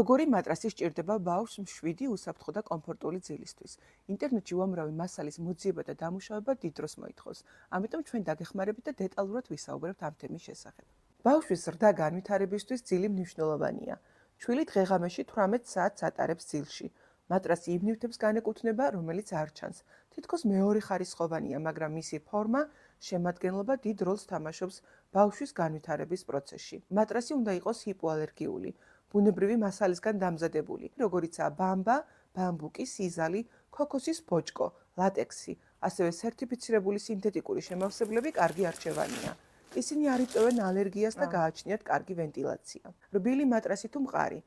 როგორი მატრასი სჭირდება ბავშვს მშვიდი, უსაფრთხო და კომფორტული ძილისთვის. ინტერნეტში უამრავი მასალის მოძიება და დამუშავება დიდ დროს მოითხოვს. ამიტომ ჩვენ დაგეხმარებით და დეტალურად ვისაუბრებთ ამ თემის შესახებ. ბავშვის ზრდა განვითარებისთვის ძილი მნიშვნელოვანია. ჩვილი დღე-ღამეში 18 საათს ატარებს ძილში. მატრასი იმ ნივთებს განეკუთვნება, რომელიც არ ჩანს. თითქოს მეორე ხარისხოვანია, მაგრამ მისი ფორმა, შემადგენლობა დიდ როლს თამაშობს ბავშვის განვითარების პროცესში. მატრასი უნდა იყოს ჰიპოალერგიული, ბუნებრივი მასალისგან დამზადებული, როგორიცაა ბამბა, ბამბუკი, სიზალი, ქოქოსის ბოჭკო, ლატექსი, ასევე სერტიფიცირებული სინთეტიკური შემავსებლები კარგი არჩევანია. ისინი არ იწვევენ ალერგიას და გააჩნიათ კარგი ვენტილაცია. რბილი მატრასი თუ მყარი.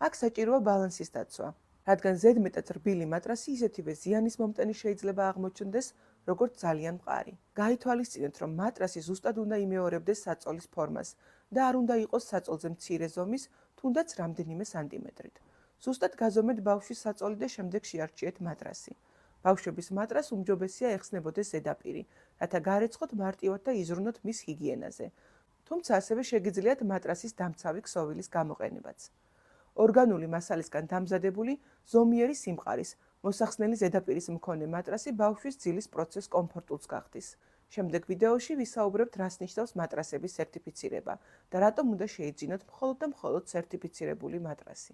აქ საჭიროა ბალანსის დაცვა. რადგან ზედმეტად რბილი მატრასი ისეთივე ზიანის მომტანი შეიძლება აღმოჩნდეს, როგორც ძალიან მყარი. გაითვალისწინეთ, რომ მატრასი ზუსტად უნდა იმეორებდეს საწოლის ფორმას და არ უნდა იყოს საწოლზე მცირე ზომის, თუნდაც რამდენიმე სანტიმეტრით. ზუსტად გაზომეთ ბავშვის საწოლი და შემდეგ შეარჩიეთ მატრასი. ბავშვების მატრას უმჯობესია ეხსნებოდეს ზედაპირი, რათა გარეცხოთ მარტივად და იზრუნოთ მის ჰიგიენაზე. თუმცა ასევე შეგიძლიათ მატრასის დამცავი ქსოვილის გამოყენებაც. ორგანული მასალისგან დამზადებული, ზომიერი სიმყარის, მოსახსნელი ზედაპირის მქონე მატრასი ბავშვის ძილის პროცესს კომფორტულს გახდის. შემდეგ ვიდეოში ვისაუბრებთ, რას ნიშნავს მატრასების სერტიფიცირება და რატომ უნდა შეიძინოთ მხოლოდ და მხოლოდ სერტიფიცირებული მატრასი.